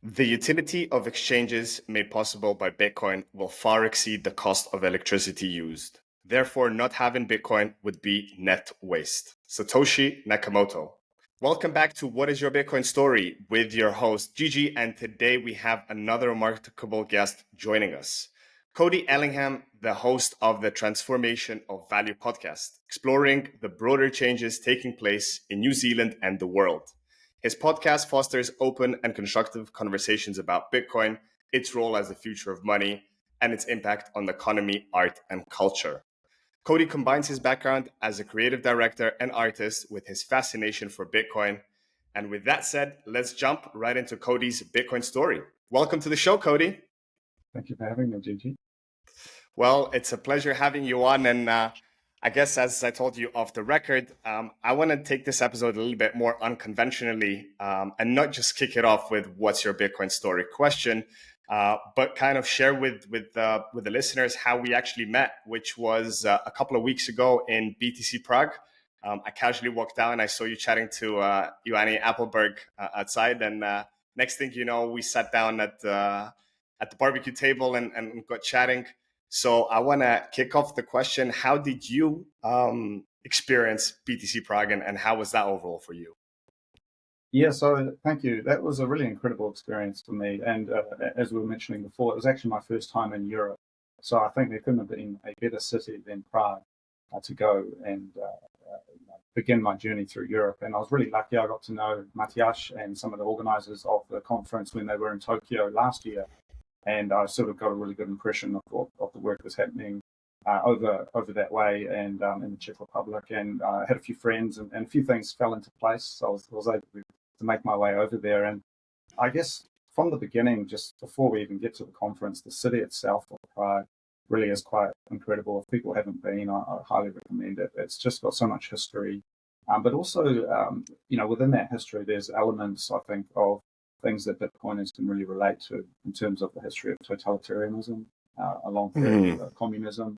The utility of exchanges made possible by Bitcoin will far exceed the cost of electricity used. Therefore, not having Bitcoin would be net waste. Satoshi Nakamoto. Welcome back to What is Your Bitcoin Story with your host, Gigi. And today we have another remarkable guest joining us. Cody Ellingham, the host of the Transformation of Value podcast, exploring the broader changes taking place in New Zealand and the world. His podcast fosters open and constructive conversations about Bitcoin, its role as the future of money, and its impact on the economy, art, and culture. Cody combines his background as a creative director and artist with his fascination for Bitcoin. And with that said, let's jump right into Cody's Bitcoin story. Welcome to the show, Cody. Thank you for having me, Gigi. Well, it's a pleasure having you on. And I guess, as I told you off the record, I want to take this episode a little bit more unconventionally and not just kick it off with what's your Bitcoin story question, but kind of share with the listeners how we actually met, which was a couple of weeks ago in BTC Prague. I casually walked down. I saw you chatting to Ioanni Appelberg outside. And next thing you know, we sat down at the barbecue table and got chatting. So I want to kick off the question. How did you experience BTC Prague and how was that overall for you? Yeah, so thank you. That was a really incredible experience for me. And as we were mentioning before, it was actually my first time in Europe. So I think there couldn't have been a better city than Prague to go and begin my journey through Europe. And I was really lucky. I got to know Matias and some of the organizers of the conference when they were in Tokyo last year. And I sort of got a really good impression of the work that's happening over that way and in the Czech Republic. And I had a few friends and a few things fell into place. So I was able to make my way over there. And I guess from the beginning, just before we even get to the conference, the city itself of Prague really is quite incredible. If people haven't been, I highly recommend it. It's just got so much history. But also, within that history, there's elements, I think, of things that Bitcoiners can really relate to in terms of the history of totalitarianism, along with communism,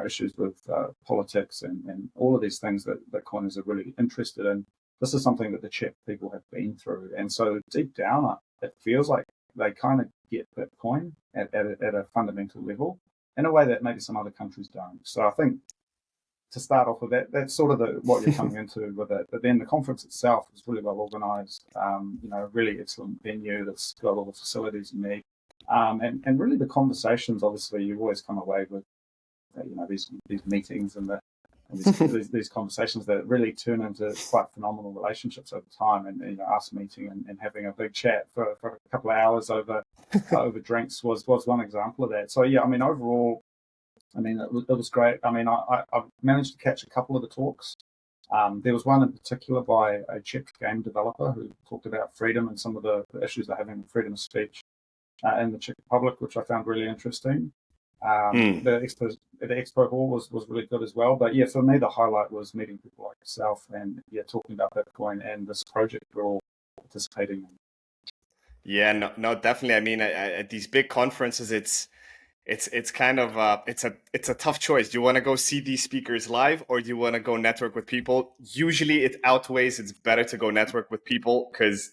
issues with politics and all of these things that Bitcoiners are really interested in. This is something that the Czech people have been through. And so deep down, it feels like they kind of get Bitcoin at a fundamental level in a way that maybe some other countries don't. So I think to start off with that's sort of what you're coming into with it. But then the conference itself is really well organized, really excellent venue that's got all the facilities you need. And really the conversations, obviously, you always come away with, these meetings and these conversations that really turn into quite phenomenal relationships over time. And, us meeting and having a big chat for a couple of hours over drinks was one example of that. So, yeah, I mean, overall, it was great. I mean, I managed to catch a couple of the talks. There was one in particular by a Czech game developer who talked about freedom and some of the issues they're having with freedom of speech in the Czech Republic, which I found really interesting. The expo hall was really good as well. But yeah, for me, the highlight was meeting people like yourself and talking about Bitcoin and this project we're all participating in. Yeah, no, definitely. I mean, at these big conferences, it's kind of it's a tough choice. Do you want to go see these speakers live or do you want to go network with people? Usually it outweighs. It's better to go network with people because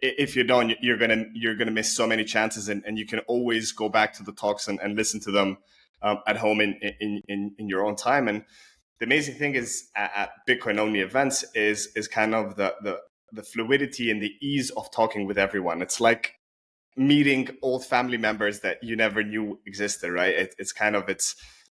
if you don't, you're gonna miss so many chances, and you can always go back to the talks and listen to them at home in your own time. And the amazing thing is at Bitcoin only events is kind of the fluidity and the ease of talking with everyone. It's like meeting old family members that you never knew existed, right? It's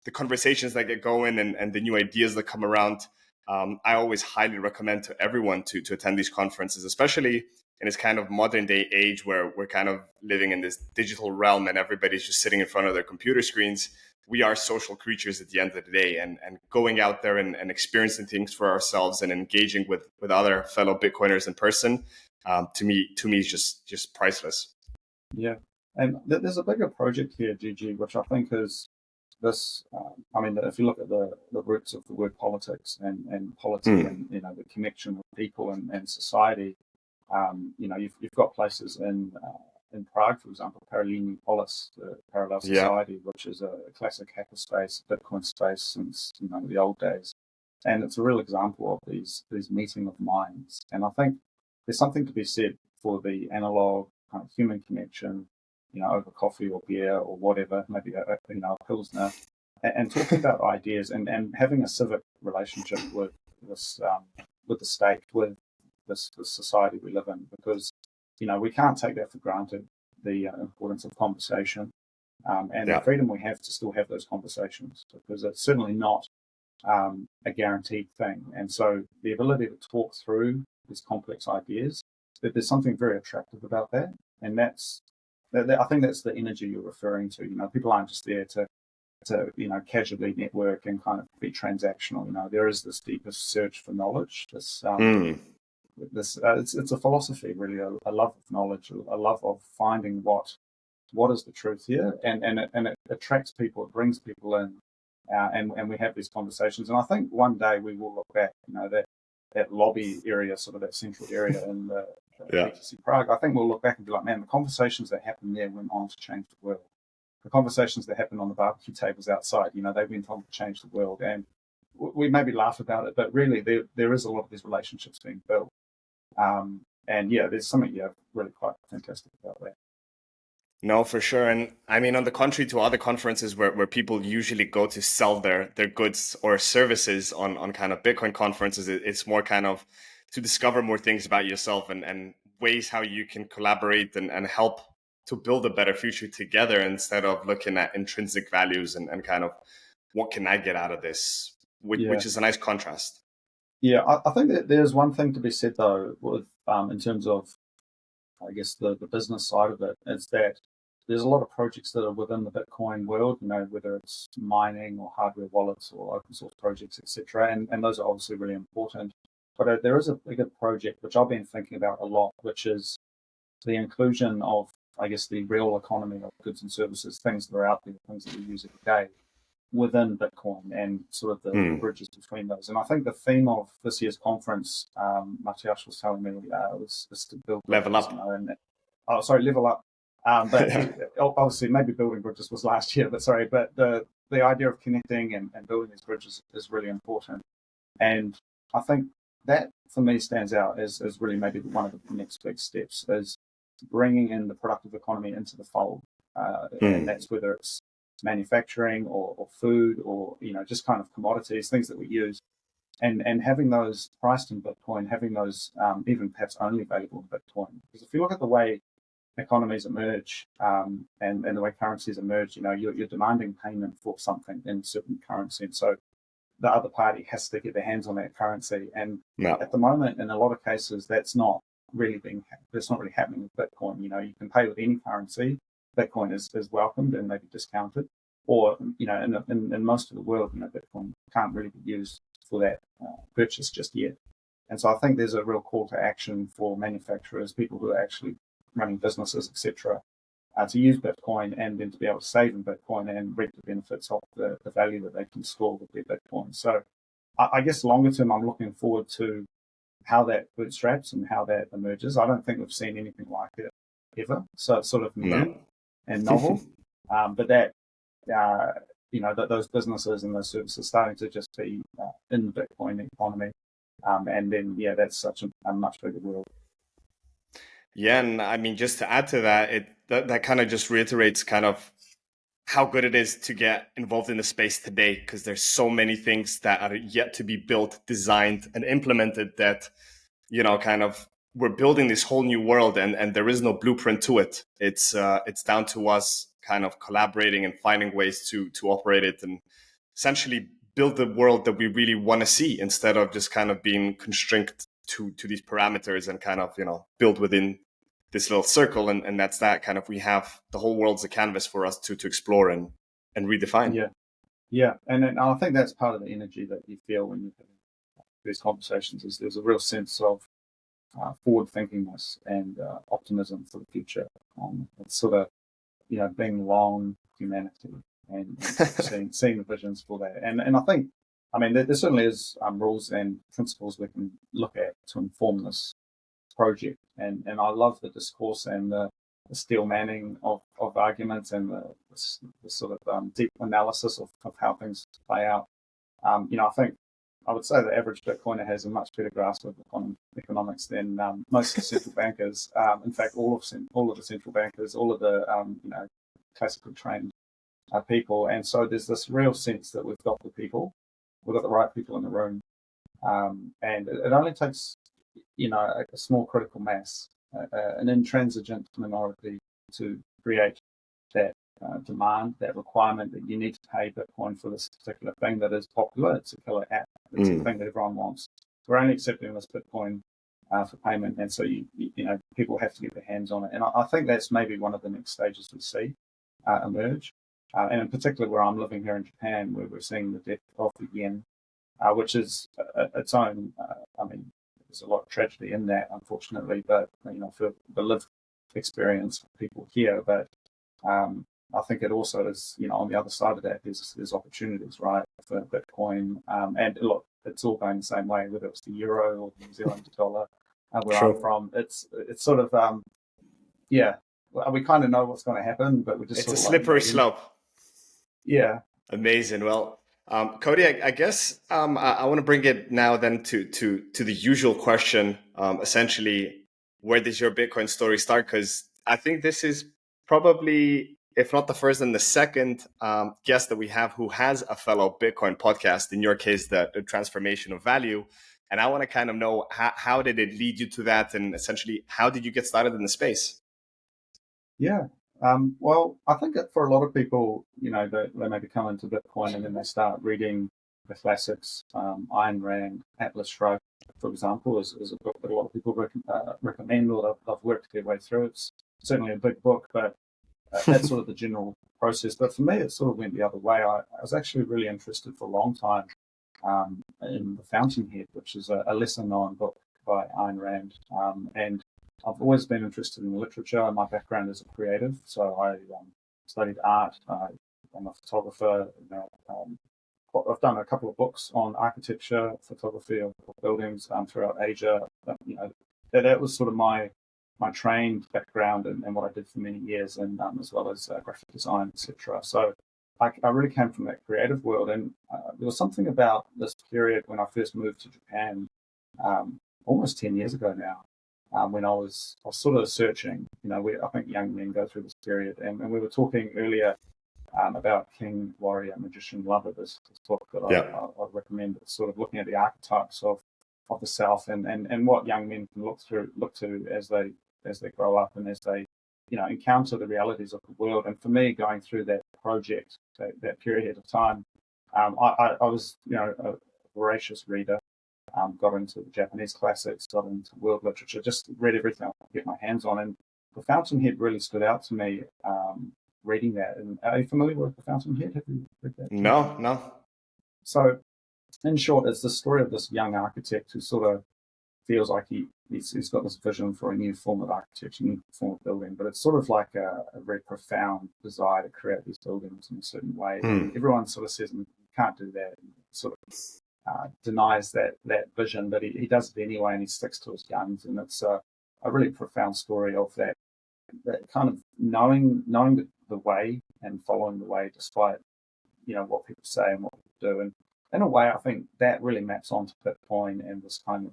the conversations that get going and the new ideas that come around. I always highly recommend to everyone to attend these conferences, especially in this kind of modern day age where we're kind of living in this digital realm and everybody's just sitting in front of their computer screens. We are social creatures at the end of the day, and going out there and experiencing things for ourselves and engaging with other fellow Bitcoiners in person, to me is just priceless. Yeah, and there's a bigger project here, Gigi, which I think is this. If you look at the roots of the word politics and polity and the connection of people and society, you've got places in Prague, for example, Paralelní Polis, the Parallel Society, which is a classic hackerspace, Bitcoin space since the old days, and it's a real example of these meeting of minds. And I think there's something to be said for the analog kind of human connection, over coffee or beer or whatever, maybe a pilsner, and talking about ideas and having a civic relationship with this with the state, with this society we live in, because we can't take that for granted. The importance of conversation and the freedom we have to still have those conversations, because it's certainly not a guaranteed thing. And so the ability to talk through these complex ideas, that there's something very attractive about that, and I think that's the energy you're referring to. People aren't just there to casually network and kind of be transactional. There is this deepest search for knowledge. It's a philosophy, really, a love of knowledge, a love of finding what is the truth here, and it attracts people, it brings people in, and we have these conversations. And I think one day we will look back, that lobby area, sort of that central area in the BTC Prague. I think we'll look back and be like, man, the conversations that happened there went on to change the world. The conversations that happened on the barbecue tables outside, they went on to change the world. And we maybe laugh about it, but really there is a lot of these relationships being built. And there's something really quite fantastic about that. No, for sure. And I mean, on the contrary to other conferences where people usually go to sell their goods or services on kind of Bitcoin conferences, it's more kind of to discover more things about yourself and ways how you can collaborate and help to build a better future together, instead of looking at intrinsic values and kind of what can I get out of this, which is a nice contrast. Yeah, I think that there's one thing to be said, though, with in terms of, I guess, the business side of it, is that there's a lot of projects that are within the Bitcoin world, whether it's mining or hardware wallets or open source projects, etc. And those are obviously really important. But there is a bigger project, which I've been thinking about a lot, which is the inclusion of, I guess, the real economy of goods and services, things that are out there, things that we use every day, within Bitcoin, and sort of the bridges between those. And I think the theme of this year's conference, Matthias was telling me, was to build level up. Level up. But obviously, maybe building bridges was last year. But the idea of connecting and building these bridges is really important. And I think that, for me, stands out as really maybe one of the next big steps, is bringing in the productive economy into the fold. And that's whether it's manufacturing or food or just kind of commodities, things that we use, and having those priced in Bitcoin, having those even perhaps only available in Bitcoin. Because if you look at the way economies emerge and the way currencies emerge, you're demanding payment for something in certain currency, and so the other party has to get their hands on that currency. And at the moment, in a lot of cases, that's not really happening with Bitcoin. You can pay with any currency. Bitcoin is welcomed and maybe discounted, or in most of the world, Bitcoin can't really be used for that purchase just yet. And so I think there's a real call to action for manufacturers, people who are actually running businesses, etc., to use Bitcoin, and then to be able to save in Bitcoin and reap the benefits of the value that they can store with their Bitcoin. So I guess longer term, I'm looking forward to how that bootstraps and how that emerges. I don't think we've seen anything like it ever. So it's sort of new and novel, but that those businesses and those services starting to just be in the Bitcoin economy, and then that's such a much bigger world. Yeah, and I mean, just to add to that, that kind of just reiterates kind of how good it is to get involved in the space today, because there's so many things that are yet to be built, designed, and implemented that, kind of we're building this whole new world, and there is no blueprint to it. It's down to us kind of collaborating and finding ways to operate it and essentially build the world that we really want to see, instead of just kind of being constrained to these parameters and kind of, build within this little circle. And that's that kind of, we have the whole world's a canvas for us to explore and redefine. Yeah. And I think that's part of the energy that you feel when you're having these conversations, is there's a real sense of forward thinkingness and optimism for the future. It's sort of, being long humanity and seeing the visions for that. And I think, there certainly is rules and principles we can look at to inform this project. And I love the discourse and the steel manning of arguments and the sort of deep analysis of how things play out. I think I would say the average Bitcoiner has a much better grasp of economics than most central bankers. In fact, all of the central bankers, all of the classically trained people, and so there's this real sense that we've got we've got the right people in the room, and it only takes a small critical mass, an intransigent minority to create that demand, that requirement that you need to pay Bitcoin for this particular thing that is popular. It's a killer app. It's a thing that everyone wants. We're only accepting this Bitcoin for payment, and so people have to get their hands on it. And I think that's maybe one of the next stages we see emerge. And in particular, where I'm living here in Japan, where we're seeing the death of the yen, which is its own. I mean, there's a lot of tragedy in that, unfortunately, but for the lived experience for people here. But I think it also is, on the other side of that, there's opportunities, right, for Bitcoin. And look, it's all going the same way, whether it's the euro or the New Zealand dollar, where I'm from. It's sort of, we kind of know what's going to happen, but we just it's a slippery slope. Yeah. Amazing. Well, Cody, I guess I want to bring it now then to the usual question. Essentially, where does your Bitcoin story start? Because I think this is probably, if not the first, then the second guest that we have who has a fellow Bitcoin podcast. In your case, the transformation of value. And I want to kind of know how did it lead you to that, and essentially how did you get started in the space? Yeah. Well, I think that for a lot of people, they maybe come into Bitcoin and then they start reading the classics. Ayn Rand, Atlas Shrugged, for example, is a book that a lot of people recommend, or they've worked their way through. It's certainly a big book, but that's sort of the general process. But for me, it sort of went the other way. I was actually really interested for a long time in The Fountainhead, which is a lesser-known book by Ayn Rand, and I've always been interested in literature. My background is a creative, so I studied art. I'm a photographer. I've done a couple of books on architecture, photography of buildings throughout Asia. That was sort of my trained background and what I did for many years, and as well as graphic design, etc. So I really came from that creative world, and there was something about this period when I first moved to Japan, almost 10 years ago now. When I was sort of searching, I think young men go through this period, and we were talking earlier about King, Warrior, Magician, Lover, this book that I recommend. It's sort of looking at the archetypes of the South and what young men can look to as they grow up and as they encounter the realities of the world. And for me, going through that project, that period of time, I was a voracious reader. Got into the Japanese classics, got into world literature, just read everything I could get my hands on. And The Fountainhead really stood out to me reading that. And are you familiar with The Fountainhead? Have you read that? No. So, in short, it's the story of this young architect who sort of feels like he's got this vision for a new form of architecture, new form of building, but it's sort of like a very profound desire to create these buildings in a certain way. And everyone sort of says, you can't do that. And sort of denies that vision, but he does it anyway, and he sticks to his guns. And it's a really profound story of that kind of knowing the way and following the way, despite what people say and what people do. And in a way, I think that really maps onto Bitcoin and this kind of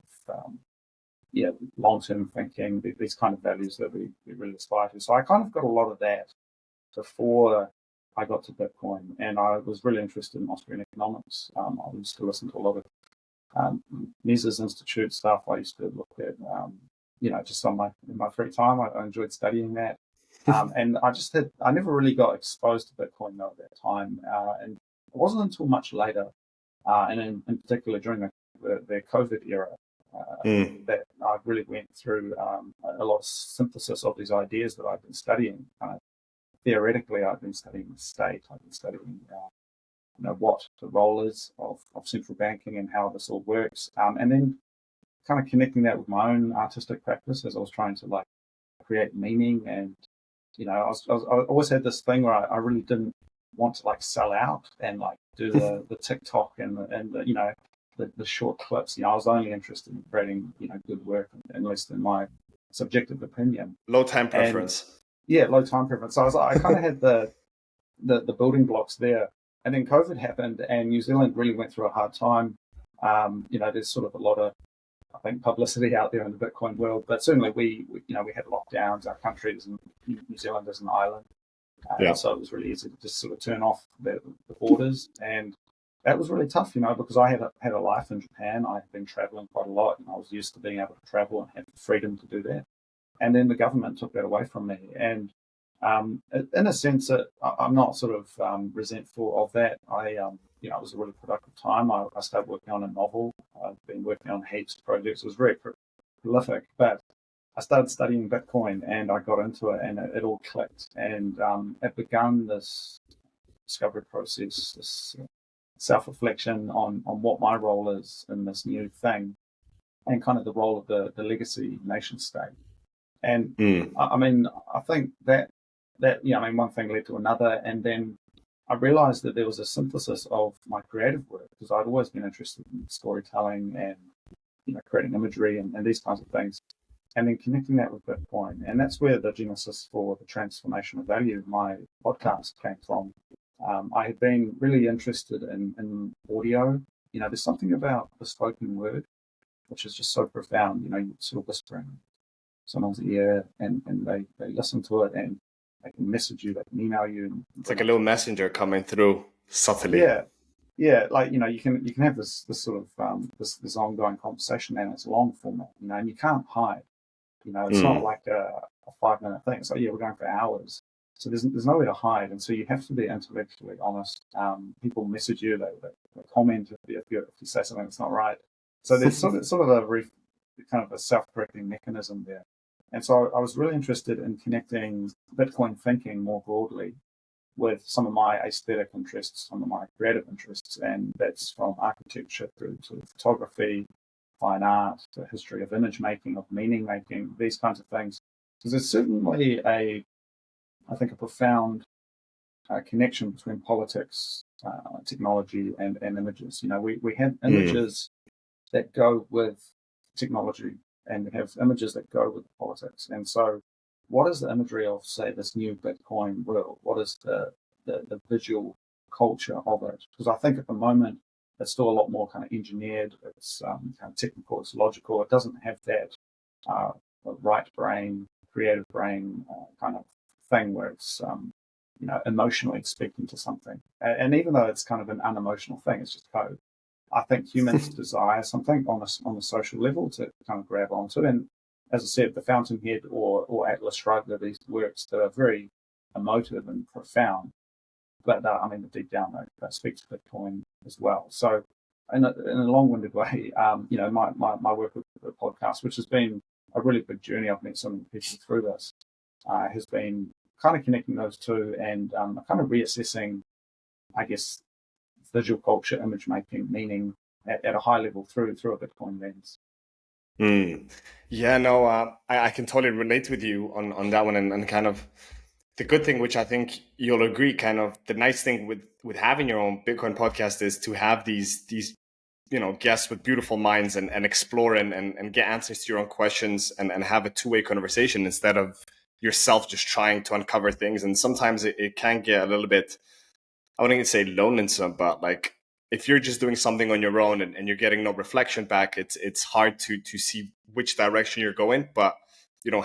long-term thinking, these kind of values that we really aspire to. So I kind of got a lot of that before I got to Bitcoin, and I was really interested in Austrian economics. I used to listen to a lot of Mises Institute stuff. I used to look at, just in my free time. I enjoyed studying that. And I never really got exposed to Bitcoin though at that time. And it wasn't until much later, and in particular during the COVID era, that I really went through a lot of synthesis of these ideas that I've been studying. Theoretically, I've been studying the state. I've been studying, what the role is of central banking and how this all works, and then kind of connecting that with my own artistic practice as I was trying to create meaning. And I always had this thing where I really didn't want to sell out and do the TikTok and the short clips. I was only interested in creating good work, at least in my subjective opinion. Low time preference. Low time preference. So I kind of had the building blocks there, and then COVID happened, and New Zealand really went through a hard time. There's sort of a lot of, I think, publicity out there in the Bitcoin world, but certainly we had lockdowns. Our country is New Zealand is an island, so it was really easy to just sort of turn off the borders, and that was really tough, because I had a life in Japan. I had been traveling quite a lot, and I was used to being able to travel and have the freedom to do that. And then the government took that away from me, and in a sense, I'm not sort of resentful of that. It was a really productive time. I started working on a novel. I've been working on heaps of projects. It was very prolific, but I started studying Bitcoin and I got into it, and it all clicked. And it began this discovery process, this self-reflection on what my role is in this new thing, and kind of the role of the legacy nation state. And I think that one thing led to another, and then I realized that there was a synthesis of my creative work, because I'd always been interested in storytelling and creating imagery and these kinds of things, and then connecting that with Bitcoin. And that's where the genesis for the Transformation of Value, my podcast, came from. I had been really interested in audio. There's something about the spoken word which is just so profound. You sort of whispering someone's ear, and they listen to it, and they can message you, they can email you. It's like a little messenger coming through subtly. Yeah. Like you can have this sort of this ongoing conversation, and it's long format, and you can't hide. It's not like a 5-minute thing. So we're going for hours. So there's nowhere to hide, and so you have to be intellectually honest. People message you, they comment if you say something that's not right. So there's sort of a kind of a self-correcting mechanism there. And so I was really interested in connecting Bitcoin thinking more broadly with some of my aesthetic interests, some of my creative interests, and that's from architecture through to photography, fine art, the history of image making, of meaning making, these kinds of things. Because there's certainly I think a profound connection between politics, technology, and images. We have images that go with technology, and we have images that go with politics. And so what is the imagery of, say, this new Bitcoin world? What is the visual culture of it? Because I think at the moment it's still a lot more kind of engineered. It's kind of technical, it's logical. It doesn't have that right brain, creative brain kind of thing where it's emotionally speaking to something. And even though it's kind of an unemotional thing, it's just code. I think humans desire something on a social level to kind of grab onto. And as I said, the Fountainhead or Atlas Shrugged are these works that are very emotive and profound. But the deep down, they speak to Bitcoin as well. So in a long-winded way, my work with the podcast, which has been a really big journey, I've met so many people through this, has been kind of connecting those two and kind of reassessing, I guess, visual culture, image making, meaning at a high level through a Bitcoin lens. Yeah, no, I can totally relate with you on that one, and kind of the good thing, which I think you'll agree, kind of the nice thing with having your own Bitcoin podcast is to have these guests with beautiful minds and explore and get answers to your own questions and have a two-way conversation instead of yourself just trying to uncover things. And sometimes it can get a little bit, I wouldn't even say lonesome, but like if you're just doing something on your own and you're getting no reflection back, it's hard to see which direction you're going. But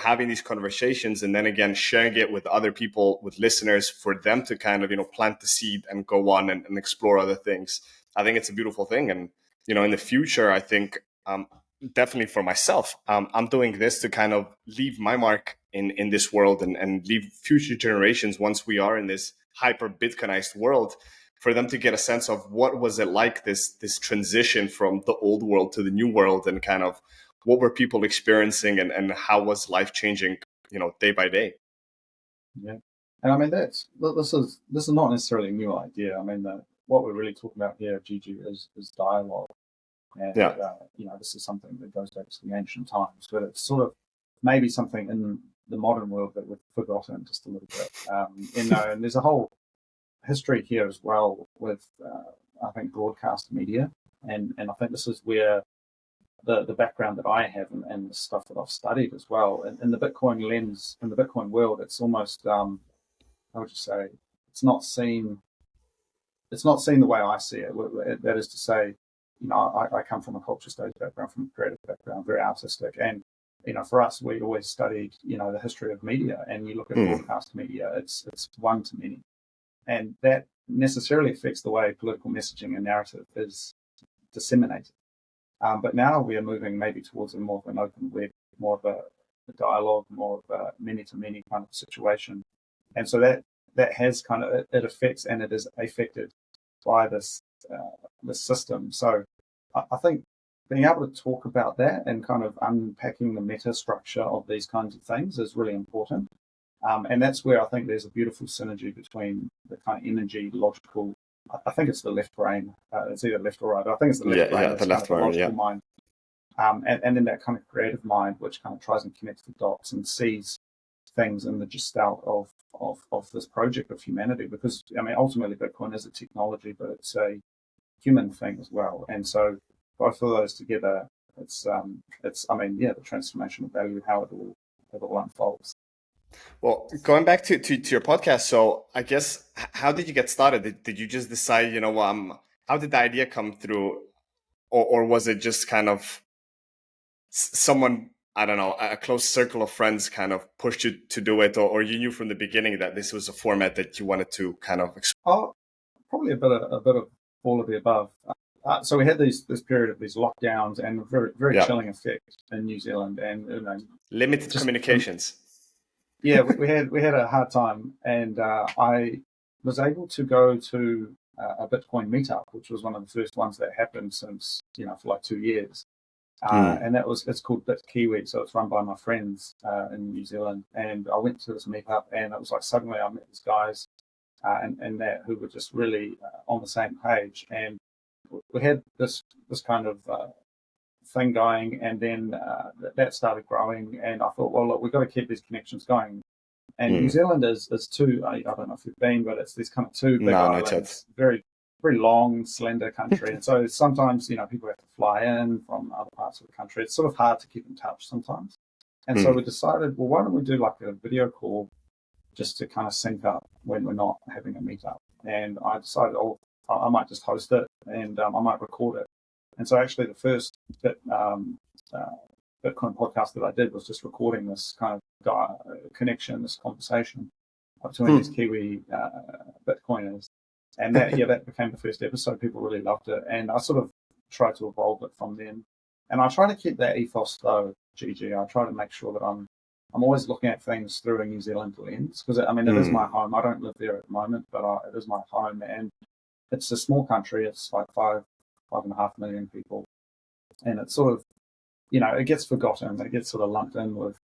having these conversations and then again sharing it with other people, with listeners, for them to kind of plant the seed and go on and explore other things, I think it's a beautiful thing. And in the future, I think definitely for myself, I'm doing this to kind of leave my mark in this world and leave future generations, once we are in this hyper Bitcoinized world, for them to get a sense of what was it like, this transition from the old world to the new world, and kind of what were people experiencing and how was life changing, day by day. Yeah. And this is not necessarily a new idea. What we're really talking about here, Gigi, is dialogue. And, this is something that goes back to the ancient times, but it's sort of maybe something in the modern world that we've forgotten just a little bit. And there's a whole history here as well with, I think, broadcast media. And I think this is where the background that I have and the stuff that I've studied as well. In the Bitcoin lens, in the Bitcoin world, it's almost, how would you say, it's not seen the way I see it. That is to say, I come from a culture studies background, from a creative background, very artistic, and for us, we always studied the history of media, and you look at broadcast media, it's one to many, and that necessarily affects the way political messaging and narrative is disseminated. But now we are moving maybe towards more of an open web, more of a dialogue, more of a many-to-many kind of situation. And so that has kind of, it affects, and it is affected by this system. So I think being able to talk about that and kind of unpacking the meta structure of these kinds of things is really important. And that's where I think there's a beautiful synergy between the kind of energy, logical, I think it's the left brain. It's either left or right. I think it's the left brain. Yeah, the left brain, logical mind. And then that kind of creative mind, which kind of tries and connects the dots and sees things in the gestalt of this project of humanity. Because, ultimately Bitcoin is a technology, but it's a human thing as well. And so both of those together, it's the transformational value, how it all unfolds. Well, going back to your podcast, so I guess, how did you get started? Did you just decide, how did the idea come through? Or was it just kind of someone, I don't know, a close circle of friends kind of pushed you to do it? Or you knew from the beginning that this was a format that you wanted to kind of explore? Oh, probably a bit of all of the above. So we had this period of these lockdowns and very chilling effect in New Zealand, and limited communications. Yeah, we had a hard time, and I was able to go to a Bitcoin meetup, which was one of the first ones that happened since for like 2 years, and it's called BitKiwi, so it's run by my friends in New Zealand, and I went to this meetup, and it was like suddenly I met these guys, and that who were just really on the same page, and we had this kind of thing going, and then that started growing, and I thought, well, look, we've got to keep these connections going. And New Zealand is two, I don't know if you've been, but it's these kind of two big islands, very, very long, slender country. And so sometimes, people have to fly in from other parts of the country. It's sort of hard to keep in touch sometimes. And so we decided, well, why don't we do like a video call just to kind of sync up when we're not having a meetup? And I decided, I might just host it, and I might record it. And so actually the first Bitcoin podcast that I did was just recording this kind of connection, this conversation between these Kiwi Bitcoiners. And that became the first episode. People really loved it. And I sort of tried to evolve it from then. And I try to keep that ethos though, Gigi. I try to make sure that I'm always looking at things through a New Zealand lens, because it is my home. I don't live there at the moment, but it is my home. And it's a small country. It's like 5.5 million people, and it's sort of, it gets forgotten. It gets sort of lumped in with,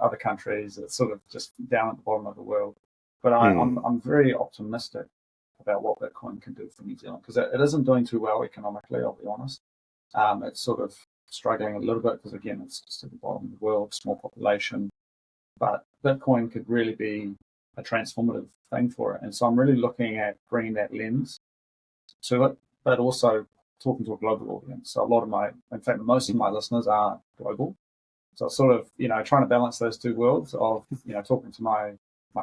other countries. It's sort of just down at the bottom of the world. But I'm very optimistic about what Bitcoin can do for New Zealand, because it isn't doing too well economically, I'll be honest. It's sort of struggling a little bit because, again, it's just at the bottom of the world, small population. But Bitcoin could really be a transformative thing for it. And so I'm really looking at bringing that lens to it, but also talking to a global audience. So most of my listeners are global. So sort of, trying to balance those two worlds of, talking to my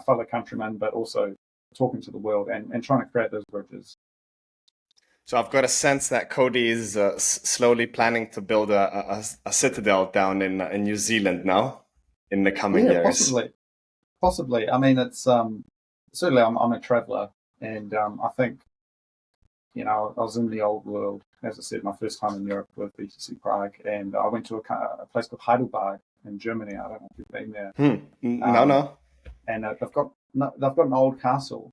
fellow countrymen, but also talking to the world and trying to create those bridges. So I've got a sense that Cody is slowly planning to build a citadel down in New Zealand now in the coming years. Possibly. I mean, it's certainly I'm a traveller, and I think, I was in the old world, as I said, my first time in Europe with BTC Prague, and I went to a place called Heidelberg in Germany. I don't know if you've been there. No. And they've got an old castle,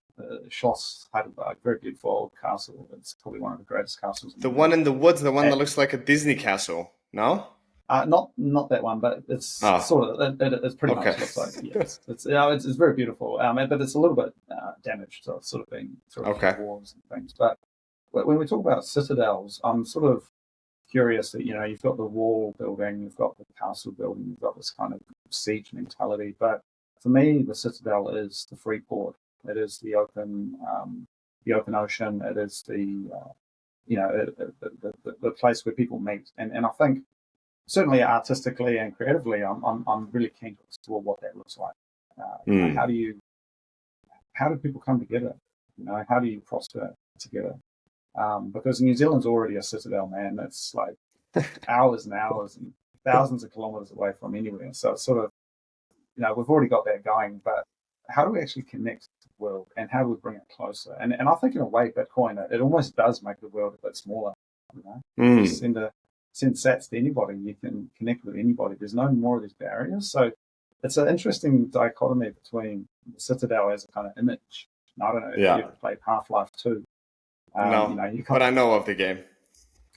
Schloss Heidelberg, very beautiful old castle. It's probably one of the greatest castles. The one in the woods, the one that looks like a Disney castle. No. Not that one, but it's sort of it's pretty much looks like, yes. It's very beautiful, but it's a little bit damaged, so it's sort of been through wars and things. But when we talk about citadels, I'm sort of curious that you've got the wall building, you've got the castle building, you've got this kind of siege mentality. But for me, the citadel is the free port. It is the open ocean. It is the place where people meet, and I think, certainly artistically and creatively, I'm really keen to explore what that looks like. How do people come together? How do you prosper together? because New Zealand's already a citadel, man. That's like hours and hours and thousands of kilometers away from anywhere. So it's sort of, we've already got that going, but how do we actually connect to the world, and how do we bring it closer? And I think in a way, Bitcoin, it almost does make the world a bit smaller. You just send sats to anybody, you can connect with anybody. There's no more of these barriers. So it's an interesting dichotomy between the Citadel as a kind of image. And I don't know if you ever played Half-Life 2. No, but I know of the game.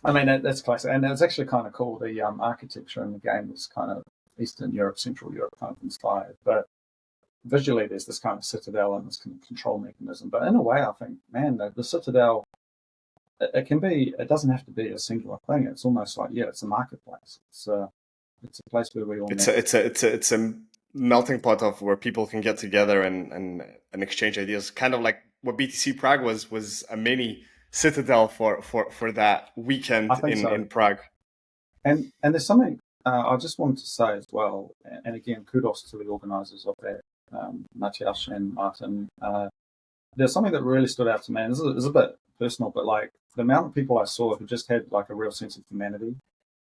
I mean, that's classic. And it's actually kind of cool. The architecture in the game is kind of Eastern Europe, Central Europe kind of inspired. But visually, there's this kind of citadel and this kind of control mechanism. But in a way, I think, man, the Citadel, it doesn't have to be a singular thing. It's almost like, it's a marketplace. It's a place where we all it's a melting pot of where people can get together and exchange ideas, kind of like what BTC Prague was a mini citadel for that weekend in Prague. And there's something I just wanted to say as well, and again, kudos to the organisers of that, Matthias and Martin. There's something that really stood out to me, and this is a bit personal, but like the amount of people I saw who just had like a real sense of humanity.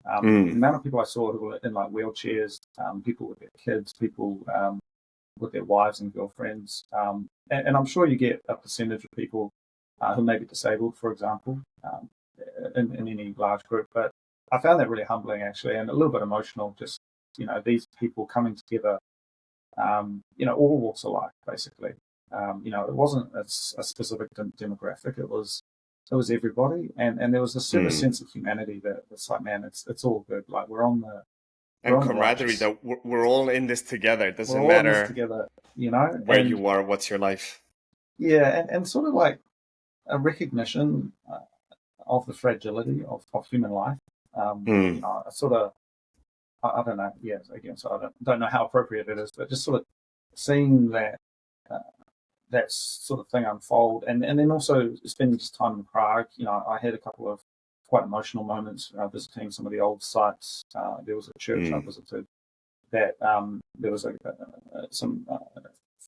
The amount of people I saw who were in like wheelchairs, people with their kids, people with their wives and girlfriends, and I'm sure you get a percentage of people who may be disabled, for example, in any large group. But I found that really humbling, actually, and a little bit emotional. Just these people coming together, all walks of life, basically. It wasn't a specific demographic. It was everybody, and there was a certain sense of humanity that it's like, man, it's all good. Like we're on the camaraderie, that we're all in this together. It doesn't matter together, where you are, what's your life. Yeah, and sort of like a recognition of the fragility of human life. I don't know. Yeah, again, so I don't know how appropriate it is, but just sort of seeing that sort of thing unfold, and then also spending just time in Prague. I had a couple of quite emotional moments visiting some of the old sites. There was a church I visited that there was some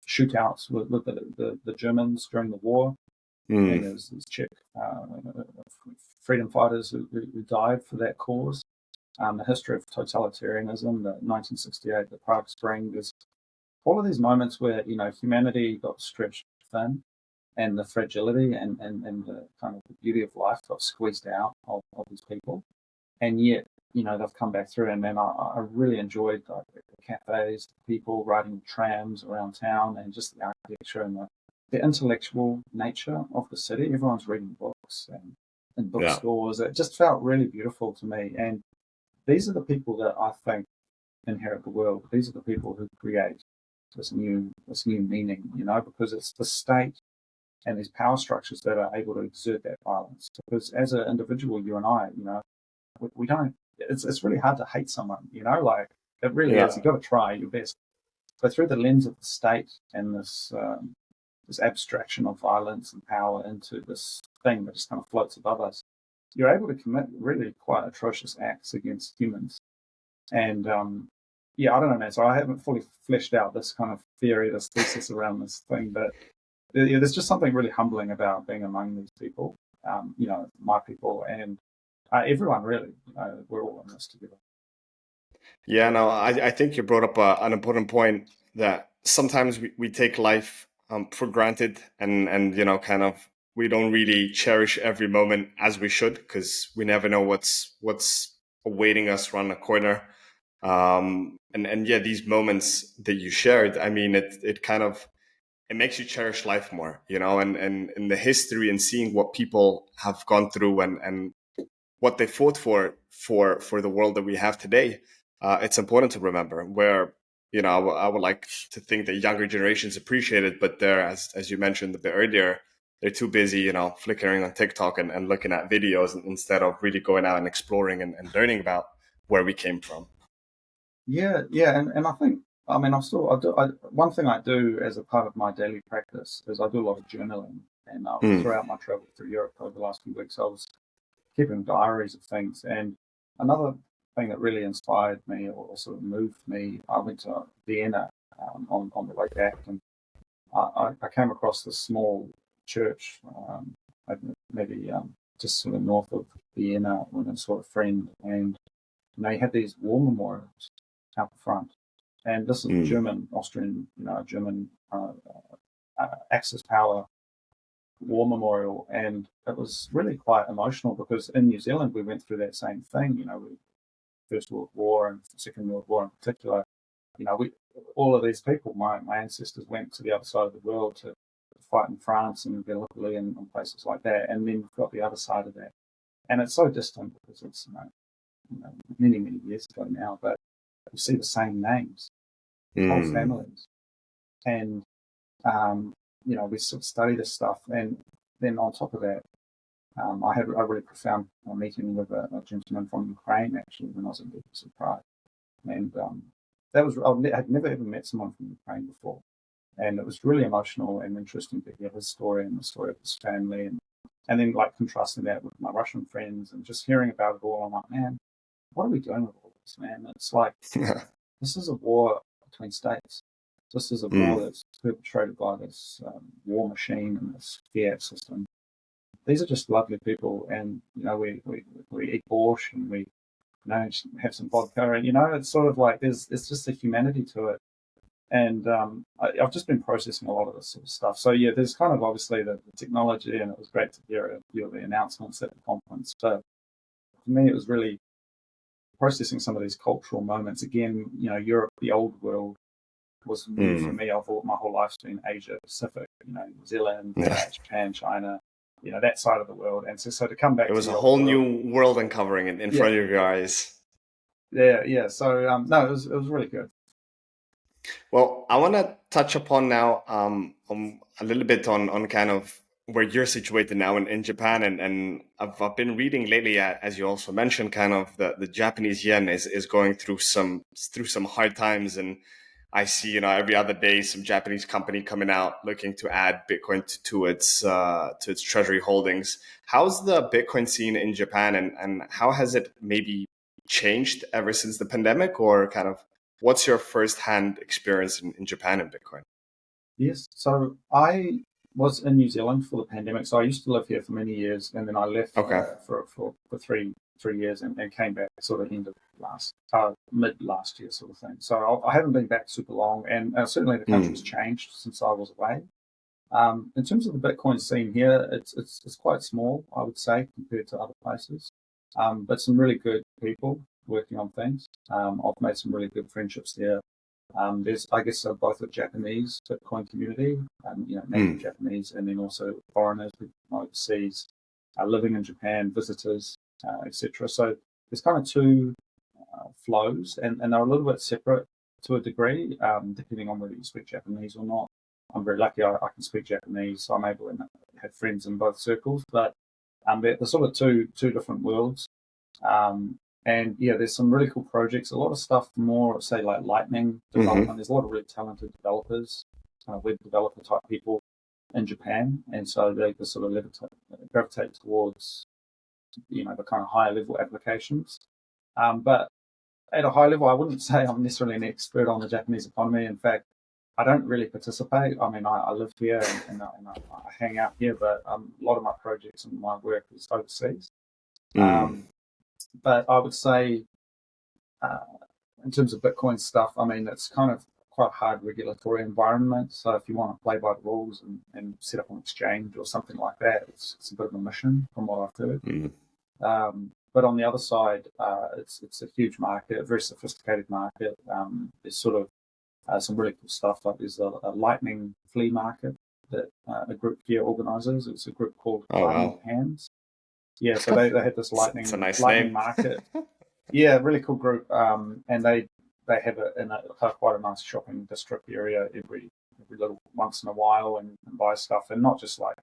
shootouts with the Germans during the war, and there was these Czech freedom fighters who died for that cause. The history of totalitarianism, the 1968, the Prague Spring. There's all of these moments where humanity got stretched thin, and the fragility and the kind of the beauty of life got squeezed out of these people, and yet they've come back through. And man, I really enjoyed the cafes, the people riding trams around town, and just the architecture and the intellectual nature of the city. Everyone's reading books and in bookstores. It just felt really beautiful to me. And these are the people that I think inherit the world. These are the people who create this new meaning, because it's the state and these power structures that are able to exert that violence. Because as an individual, you and I, we don't. It's really hard to hate someone, like it really is. You've got to try your best. But through the lens of the state and this abstraction of violence and power into this thing that just kind of floats above us, you're able to commit really quite atrocious acts against humans. And I don't know, man. So I haven't fully fleshed out this kind of theory, this thesis around this thing, but there's just something really humbling about being among these people, my people, and everyone really. We're all in this together. Yeah, no, I think you brought up an important point, that sometimes we take life for granted, and kind of we don't really cherish every moment as we should, because we never know what's awaiting us around the corner. And these moments that you shared, I mean, it kind of, it makes you cherish life more, and in the history, and seeing what people have gone through and what they fought for the world that we have today. It's important to remember, where I would like to think that younger generations appreciate it, but they're, as you mentioned a bit earlier, they're too busy, flickering on TikTok and looking at videos instead of really going out and exploring and learning about where we came from. Yeah, and I think, I mean, one thing I do as a part of my daily practice is I do a lot of journaling, and throughout my travel through Europe over the last few weeks, I was keeping diaries of things. And another thing that really inspired me or sort of moved me, I went to Vienna on the way back, and I came across this small church, maybe just sort of north of Vienna with a sort of friend, and you had these war memorials out the front, and this is German, Austrian, German Axis power war memorial, and it was really quite emotional because in New Zealand we went through that same thing. First World War and Second World War in particular. All of these people, my ancestors went to the other side of the world to fight in France and Gallipoli and places like that, and then we've got the other side of that, and it's so distant because it's many years ago now, but you see the same names, whole families, and we sort of study this stuff, and then on top of that, I had a really profound meeting with a gentleman from Ukraine actually when I was in Prague, and that was I'd never ever met someone from Ukraine before, and it was really emotional and interesting to hear his story and the story of his family, and then like contrasting that with my Russian friends and just hearing about it all. I'm like, man, what are we doing with all this, man? It's like this is a war between states. This is a war that's perpetrated by this war machine and this Fiat system. These are just lovely people, and we eat borscht and we have some vodka, and it's sort of like it's just a humanity to it. And I've just been processing a lot of this sort of stuff. So yeah, there's kind of obviously the technology, and it was great to hear a few of the announcements at the conference. But for me, it was really processing some of these cultural moments. Again, Europe, the old world, was new for me. I've my whole life's been Asia Pacific, New Zealand, Japan, China, that side of the world. And so to come back, it was a whole new world uncovering in front of your eyes. Yeah. So no, it was really good. Well, I want to touch upon now a little bit on kind of where you're situated now in Japan, and I've been reading lately, as you also mentioned, kind of the Japanese yen is going through some hard times, and I see every other day some Japanese company coming out looking to add Bitcoin to its treasury holdings. How's the Bitcoin scene in Japan, and how has it maybe changed ever since the pandemic, or kind of what's your first-hand experience in Japan and Bitcoin? Yes, so I was in New Zealand for the pandemic. So I used to live here for many years, and then I left for 3 years and came back sort of end of mid last year sort of thing. So I haven't been back super long, and certainly the country's changed since I was away. In terms of the Bitcoin scene here, it's quite small, I would say, compared to other places. But some really good people working on things. I've made some really good friendships there. There's, I guess, both a Japanese Bitcoin community, native Japanese, and then also foreigners from overseas, living in Japan, visitors, etc. So there's kind of two flows, and they're a little bit separate to a degree, depending on whether you speak Japanese or not. I'm very lucky I can speak Japanese, so I'm able to have friends in both circles. But they're sort of two different worlds. And yeah, there's some really cool projects, a lot of stuff more, say, like Lightning development. There's a lot of really talented developers, web developer type people in Japan. And so they sort of gravitate towards, the kind of higher level applications. But at a high level, I wouldn't say I'm necessarily an expert on the Japanese economy. In fact, I don't really participate. I mean, I live here and I hang out here, but a lot of my projects and my work is overseas. But I would say, in terms of Bitcoin stuff, I mean, it's kind of quite a hard regulatory environment. So if you want to play by the rules and set up an exchange or something like that, it's a bit of a mission from what I've heard. But on the other side, it's a huge market, a very sophisticated market. There's sort of some really cool stuff. Like there's a Lightning flea market that a group here organizes. It's a group called Lightning Hands. Yeah, so they had this Lightning market. Yeah, really cool group. And they have it in quite a nice shopping district area every little once in a while and buy stuff, and not just like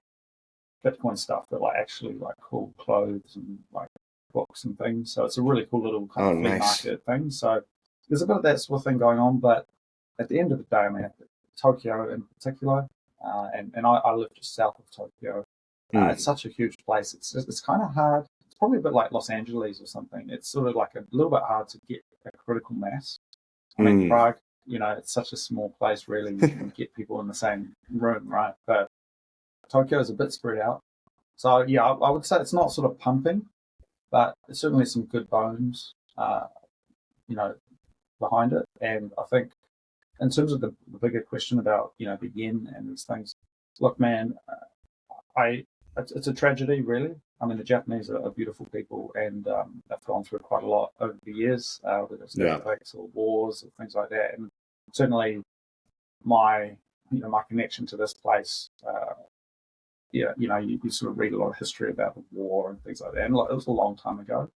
Bitcoin stuff, but like actually like cool clothes and like books and things. So it's a really cool little kind of flea market thing. So there's a bit of that sort of thing going on, but at the end of the day, I mean, Tokyo in particular, and I live just south of Tokyo. It's such a huge place. It's kind of hard. It's probably a bit like Los Angeles or something. It's sort of like a little bit hard to get a critical mass. I mean, Prague, it's such a small place, really. You can get people in the same room, right? But Tokyo is a bit spread out. So yeah, I would say it's not sort of pumping, but there's certainly some good bones, you know, behind it. And I think in terms of the bigger question about the yen and these things, look, man, I it's a tragedy, really. I mean, the Japanese are beautiful people, and they've gone through quite a lot over the years, whether it's Yeah. earthquakes or wars or things like that. And certainly, my my connection to this place, yeah, you sort of read a lot of history about the war and things like that. And it was a long time ago,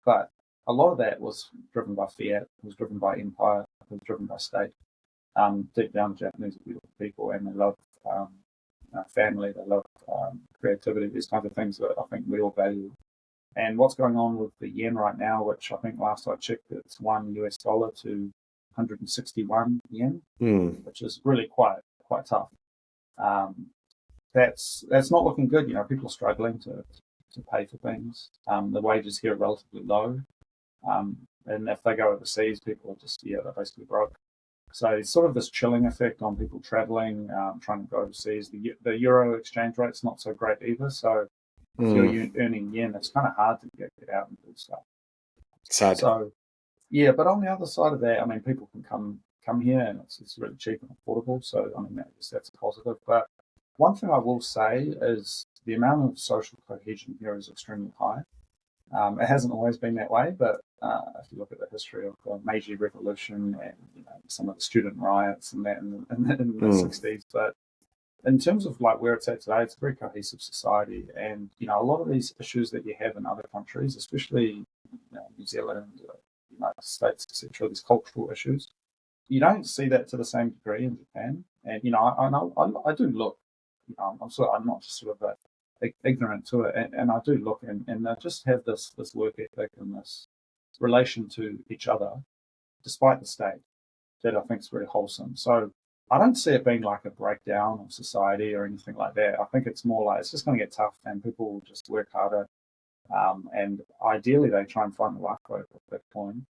but a lot of that was driven by fiat, it was driven by empire, it was driven by state. Deep down, the Japanese are beautiful people, and they love um, family, they love creativity, these kinds of things that I think we all value. And what's going on with the yen right now, which I think last I checked, it's $1 to 161 yen, Mm. which is really quite tough. Um, that's not looking good. People are struggling to pay for things. The wages here are relatively low, and if they go overseas, people are just they're basically broke. So it's sort of this chilling effect on people traveling, trying to go overseas. The euro exchange rate's not so great either. So if you're Mm. earning yen, it's kind of hard to get out and do stuff. Sad. So yeah, but on the other side of that, I mean, people can come here and it's really cheap and affordable. So I mean, that's a positive. But one thing I will say is the amount of social cohesion here is extremely high. It hasn't always been that way, but if you look at the history of the Meiji Revolution and some of the student riots and that in the Mm. 60s, but in terms of like where it's at today, it's a very cohesive society, and a lot of these issues that you have in other countries, especially New Zealand, United States, etc., these cultural issues, you don't see that to the same degree in Japan. And I know I do look, I'm not just sort of ignorant to it, and I do look and they just have this work ethic and this relation to each other, despite the state, that I think is very wholesome. So I don't see it being like a breakdown of society or anything like that. I think it's more like it's just going to get tough, and people will just work harder. And ideally, they try and find the lifeboat of Bitcoin.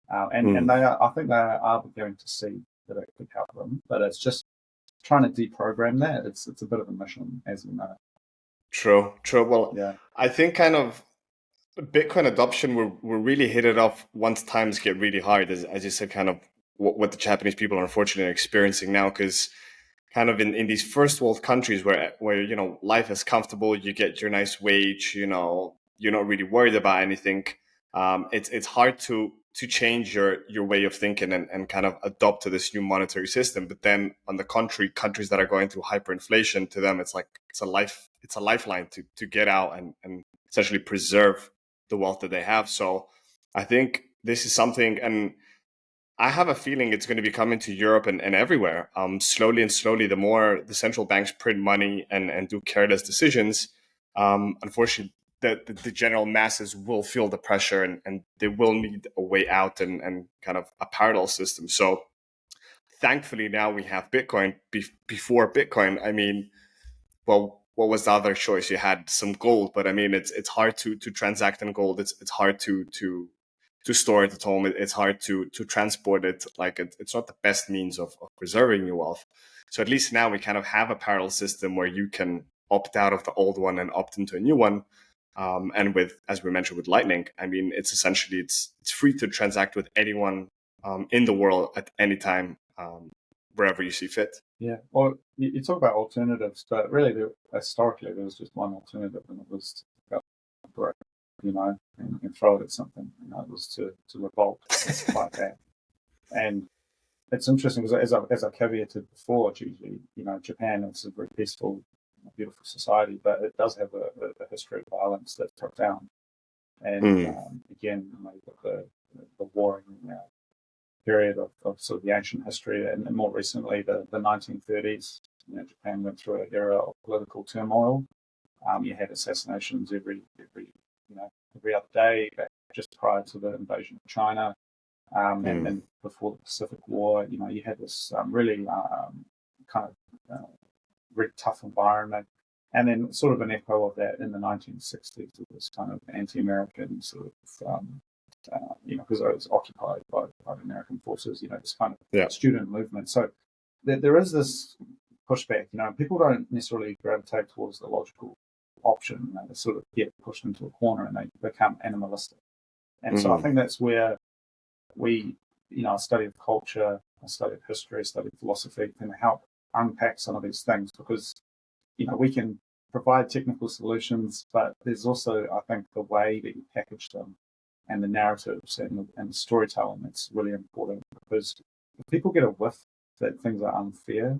And Mm. I think they are beginning to see that it could help them, but it's just trying to deprogram that. It's a bit of a mission, as you know. True. True. Well, Yeah. I think kind of Bitcoin adoption will really hit it off once times get really hard, as you said, kind of what the Japanese people are unfortunately experiencing now, because kind of in these first world countries where life is comfortable, you get your nice wage, you're not really worried about anything. It's hard to change your way of thinking and kind of adopt to this new monetary system. But then on the contrary, countries that are going through hyperinflation, to them it's like it's a lifeline to get out and essentially preserve the wealth that they have. So I think this is something, and I have a feeling it's going to be coming to Europe and everywhere. Slowly and slowly, the more the central banks print money and do careless decisions, unfortunately, the general masses will feel the pressure and they will need a way out and kind of a parallel system. So thankfully, now we have Bitcoin. Before Bitcoin, I mean, well, what was the other choice? You had some gold, but I mean, it's hard to transact in gold. It's hard to store it at home. It's hard to transport it. Like it's not the best means of preserving your wealth. So at least now we kind of have a parallel system where you can opt out of the old one and opt into a new one. And with, as we mentioned, with Lightning, I mean, it's essentially it's free to transact with anyone in the world at any time, wherever you see fit. Yeah. Well, you talk about alternatives, but really, historically, there was just one alternative, and it was to go for it, and throw it at something. It was to revolt and to fight back. And it's interesting because, as I caveated before, it's usually, Japan is a very peaceful, beautiful society, but it does have a history of violence that's profound. And Mm. again, you've got the warring period of sort of the ancient history, and more recently the 1930s. Japan went through an era of political turmoil. You had assassinations every other day, just prior to the invasion of China, Mm. and before the Pacific War. You had this really kind of very tough environment. And then sort of an echo of that in the 1960s, it was kind of anti-American sort of because I was occupied by the American forces, this kind of Yeah. student movement. So there is this pushback. People don't necessarily gravitate towards the logical option. They sort of get pushed into a corner and they become animalistic. And so I think that's where I studied culture, I studied history, I studied philosophy, can help unpack some of these things, because we can provide technical solutions, but there's also, I think, the way that you package them and the narratives and the storytelling that's really important, because if people get a whiff that things are unfair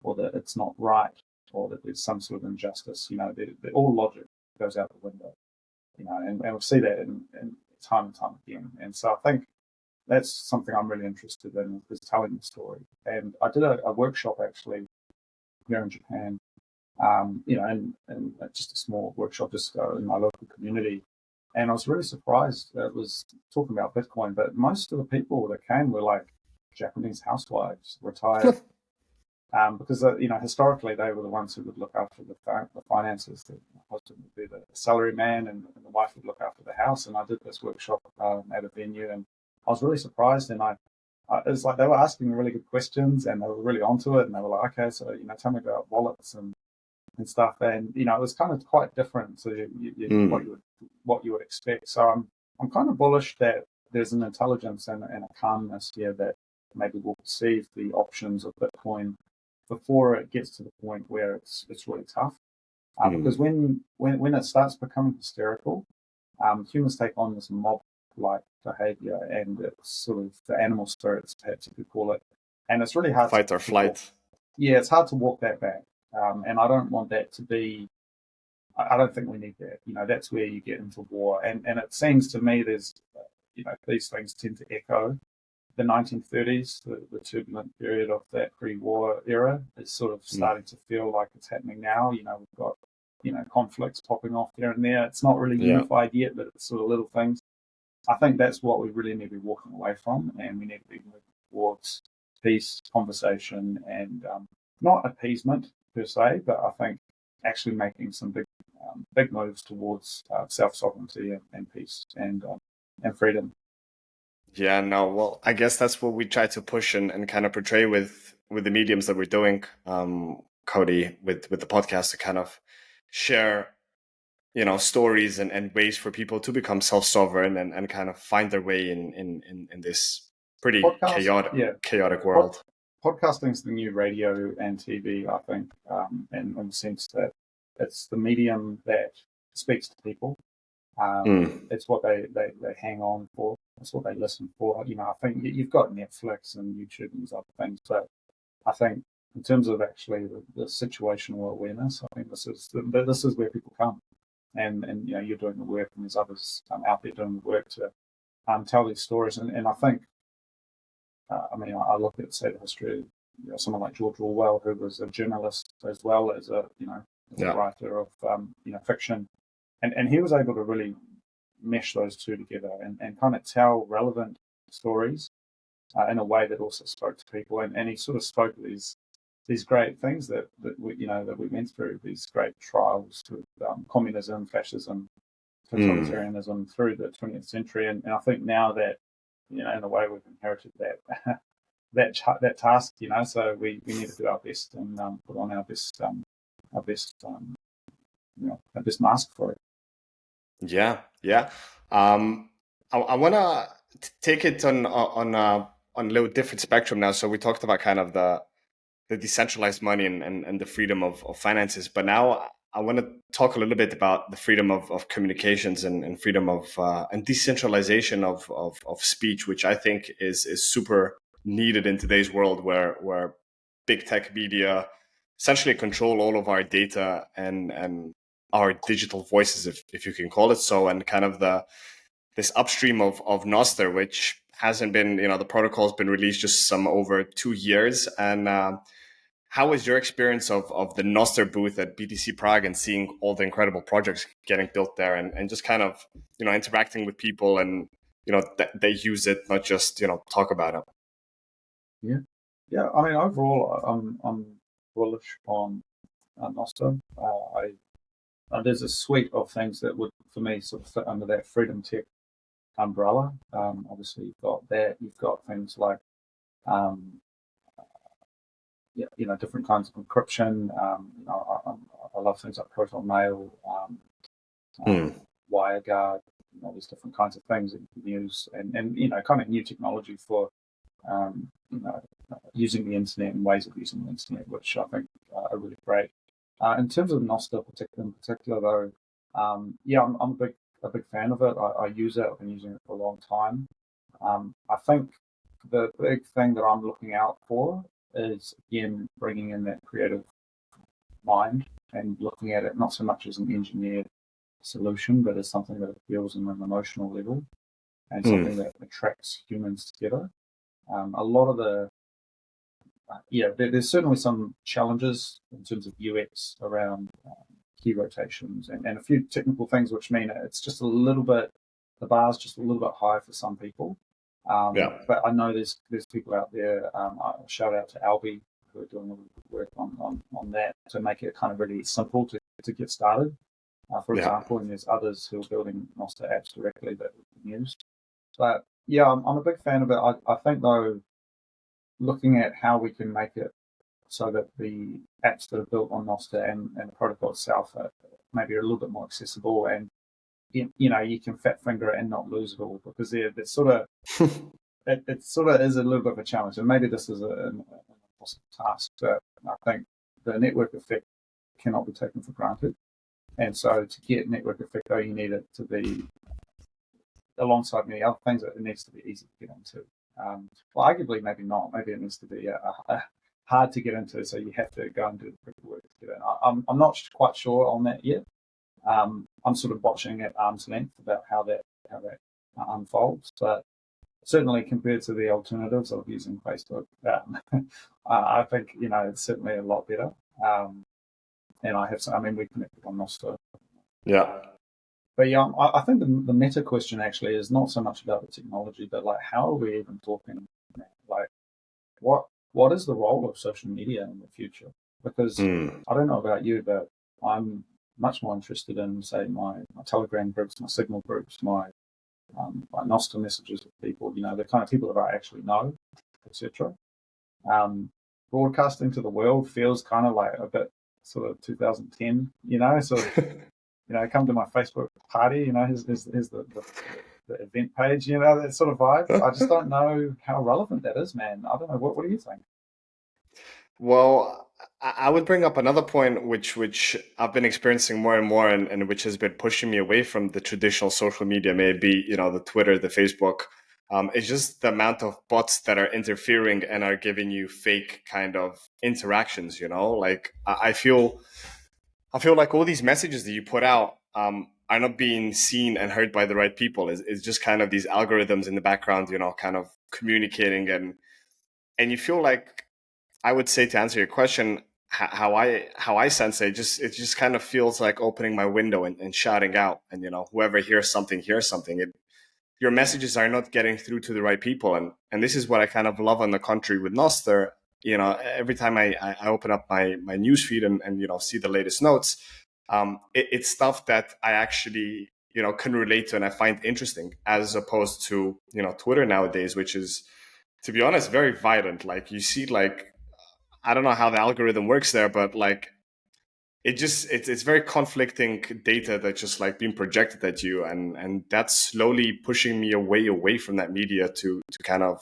or that it's not right or that there's some sort of injustice, all logic goes out the window, and we'll see that in time and time again. And so I think that's something I'm really interested in, is telling the story. And I did a workshop actually here in Japan, and just a small workshop just in my local community. And I was really surprised. It was talking about Bitcoin, but most of the people that came were like Japanese housewives, retired, because historically they were the ones who would look after the finances. The husband would be the salary man, and the wife would look after the house. And I did this workshop at a venue, and I was really surprised. And it was like they were asking really good questions, and they were really onto it. And they were like, "Okay, so tell me about wallets and stuff." And it was kind of quite different to what you would expect. So I'm kind of bullish that there's an intelligence and a calmness here that maybe will perceive the options of Bitcoin before it gets to the point where it's really tough. Because when it starts becoming hysterical, humans take on this mob-like behavior, and it's sort of the animal spirits, perhaps you could call it. And it's really hard fight or flight. Yeah, it's hard to walk that back. And I don't want that to be. I don't think we need that. That's where you get into war. And it seems to me there's, these things tend to echo the 1930s, the turbulent period of that pre-war era. Is sort of starting to feel like it's happening now. We've got, conflicts popping off here and there. It's not really unified yet, but it's sort of little things. I think that's what we really need to be walking away from, and we need to be moving towards peace, conversation, and not appeasement per se, but I think actually making some big moves towards self-sovereignty and peace and freedom. Yeah, no, well, I guess that's what we try to push and kind of portray with the mediums that we're doing, Cody, with the podcast, to kind of share, stories and ways for people to become self-sovereign and kind of find their way in this pretty chaotic world. Podcasting is the new radio and TV, I think, in the sense that it's the medium that speaks to people. It's what they hang on for. It's what they listen for. I think you've got Netflix and YouTube and these other things, but I think in terms of actually the situational awareness, I think this is where people come, and you're doing the work, and there's others out there doing the work to tell these stories, and I think. I look at, say, the history of someone like George Orwell, who was a journalist as well as a writer of fiction, and he was able to really mesh those two together and kind of tell relevant stories in a way that also spoke to people, and he sort of spoke these great things that we went through, these great trials to communism, fascism, totalitarianism through the 20th century, and I think now that in a way we've inherited that task, so we need to do our best and put on our best mask for it. Yeah. I want to take it on a little different spectrum now. So we talked about kind of the decentralized money and the freedom of finances, but now I want to talk a little bit about the freedom of communications and freedom of and decentralization of speech, which I think is super needed in today's world, where big tech media essentially control all of our data and our digital voices, if you can call it so, and kind of this upstream of NOSTR, which hasn't been, the protocol's been released just some over 2 years, and how was your experience of the NOSTR booth at BTC Prague and seeing all the incredible projects getting built there, and just kind of, interacting with people and, they use it, not just, talk about it? Yeah. I mean, overall, I'm bullish on NOSTR. There's a suite of things that would, for me, sort of fit under that freedom tech umbrella. Obviously, you've got that. You've got things like different kinds of encryption. I love things like Proton Mail, Hmm. WireGuard, these different kinds of things that you can use, and kind of new technology for um, you know, using the internet and ways of using the internet, which I think are really great. In terms of NOSTR in particular, though, yeah, I'm a big fan of it. I use it. I've been using it for a long time. I think the big thing that I'm looking out for is, again, bringing in that creative mind and looking at it not so much as an engineered solution, but as something that appeals on an emotional level and something that attracts humans together. A lot of there's certainly some challenges in terms of UX around key rotations and a few technical things, which mean it's just a little bit, the bar's just a little bit high for some people. But I know there's people out there. Shout out to Albi, who are doing a little bit of work on that to make it kind of really simple to get started. For example, and there's others who are building NOSTR apps directly that we can use. But yeah, I'm a big fan of it. I think though, looking at how we can make it so that the apps that are built on NOSTR and the protocol itself are maybe a little bit more accessible, and you can fat finger it and not lose it all, because it's sort of it sort of is a little bit of a challenge, and maybe this is an impossible task, but I think the network effect cannot be taken for granted. And so to get network effect, though, you need it to be alongside many other things. It needs to be easy to get into. Well, arguably, maybe not. Maybe it needs to be hard to get into, so you have to go and do the work to get in. I'm not quite sure on that yet. I'm sort of watching at arm's length about how that unfolds, but certainly compared to the alternatives of using Facebook, I think it's certainly a lot better. And we connected on NOSTR. Yeah. But yeah, I think the meta question actually is not so much about the technology, but like, how are we even talking? Like, what is the role of social media in the future? Because I don't know about you, but I'm much more interested in, say, my Telegram groups, my Signal groups, my NOSTR messages with people, the kind of people that I actually know, etc. Broadcasting to the world feels kind of like a bit sort of 2010, sort of, come to my Facebook party, here's the event page, that sort of vibe. I just don't know how relevant that is, man. I don't know. What do you think? Well, I would bring up another point, which I've been experiencing more and more, and which has been pushing me away from the traditional social media, maybe, the Twitter, the Facebook. It's just the amount of bots that are interfering and are giving you fake kind of interactions, like I feel like all these messages that you put out are not being seen and heard by the right people. It's just kind of these algorithms in the background, kind of communicating, and you feel like, I would say, to answer your question, how I sense it just kind of feels like opening my window and shouting out, and whoever hears something. Your messages are not getting through to the right people, and this is what I kind of love on the country with NOSTR. Every time I open up my newsfeed and see the latest notes, it's stuff that I actually can relate to and I find interesting, as opposed to Twitter nowadays, which is, to be honest, very violent. Like, you see, like, I don't know how the algorithm works there, but like, it's very conflicting data that's just like being projected at you, and that's slowly pushing me away from that media to kind of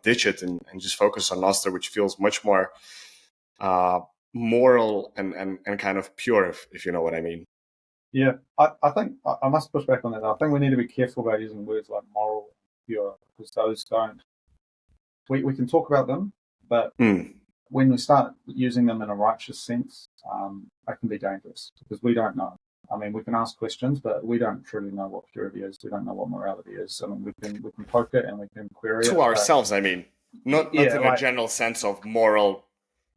ditch it and just focus on NOSTR, which feels much more moral and kind of pure, if you know what I mean. Yeah, I think I must push back on that. I think we need to be careful about using words like moral and pure, because those don't. We can talk about them, but when we start using them in a righteous sense, that can be dangerous, because we don't know. I mean, we can ask questions, but we don't truly know what purity is. We don't know what morality is. I mean, we can poke it and we can query it to ourselves. I mean, not in a general sense of moral.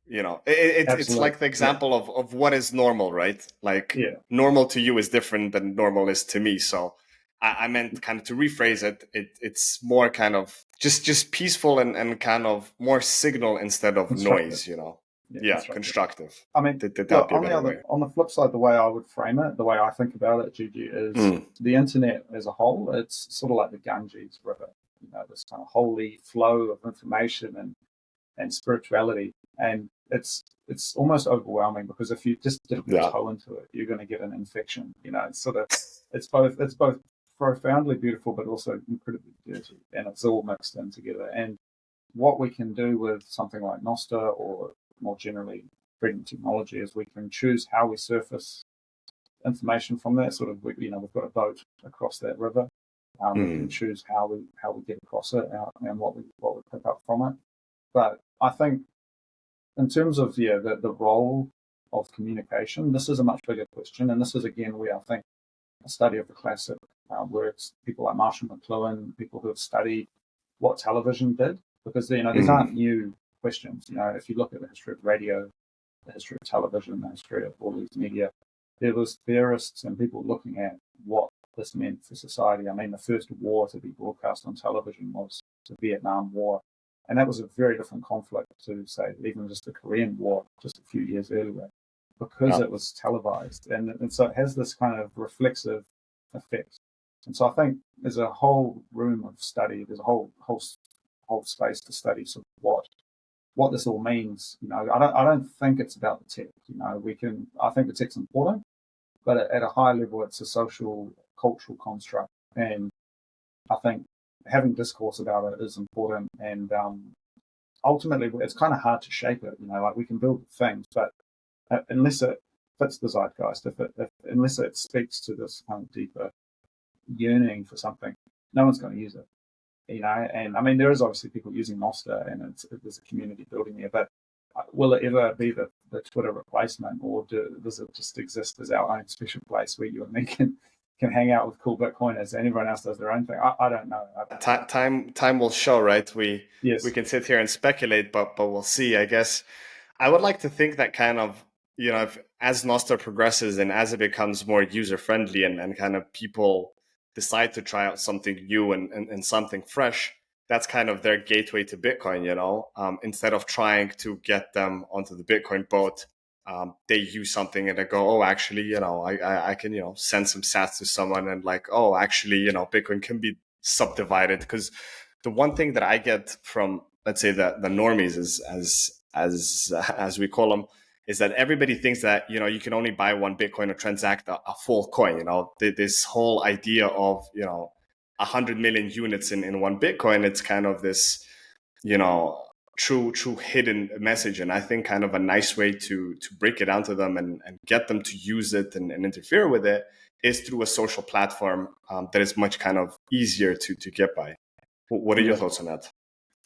It's like the example of what is normal, right? Like, normal to you is different than normal is to me. So I meant kind of to rephrase it. It's more kind of just peaceful and kind of more signal instead of noise, constructive. I mean, on the flip side, the way I would frame it, the way I think about it, Gigi, is the internet as a whole. It's sort of like the Ganges River, this kind of holy flow of information and spirituality. And it's almost overwhelming, because if you just dip your Yeah. toe into it, you're going to get an infection. It's sort of it's both profoundly beautiful, but also incredibly dirty, and it's all mixed in together. And what we can do with something like NOSTR, or more generally freedom technology, is we can choose how we surface information from that. Sort of, we've got a boat across that river. We can choose how we get across it, and what we pick up from it. But I think, in terms of the role of communication, this is a much bigger question, and this is again where I think a study of the classic works. People like Marshall McLuhan, people who have studied what television did, because these aren't new questions. If you look at the history of radio, the history of television, the history of all these media, there was theorists and people looking at what this meant for society. I mean, the first war to be broadcast on television was the Vietnam War. And that was a very different conflict to, say, even just the Korean War just a few years earlier, because it was televised. And so it has this kind of reflexive effect. And so I think there's a whole room of study, there's a whole space to study sort of what this all means. I don't think it's about the tech. I think the tech's important, but at a high level, it's a social, cultural construct. And I think having discourse about it is important. And ultimately, it's kind of hard to shape it. Like, we can build things, but unless it fits the zeitgeist, unless it speaks to this kind of deeper yearning for something, no one's going to use it. And I mean, there is obviously people using NOSTR, and there's a community building there, but will it ever be the Twitter replacement, or does it just exist as our own special place where you and me can hang out with cool Bitcoiners and everyone else does their own thing? I don't know. Time will show, right? We can sit here and speculate, but we'll see. I guess I would like to think that kind of, as NOSTR progresses and as it becomes more user friendly, and kind of people decide to try out something new and something fresh, that's kind of their gateway to Bitcoin, instead of trying to get them onto the Bitcoin boat, they use something and they go, oh, actually, I can, send some sats to someone, and like, oh, actually, Bitcoin can be subdivided. Because the one thing that I get from, let's say, the normies, is as we call them, is that everybody thinks that, you can only buy one Bitcoin or transact a full coin. This whole idea of, 100 million units in one Bitcoin, it's kind of this, true hidden message. And I think kind of a nice way to break it down to them and get them to use it and interfere with it is through a social platform that is much kind of easier to get by. What are your thoughts on that?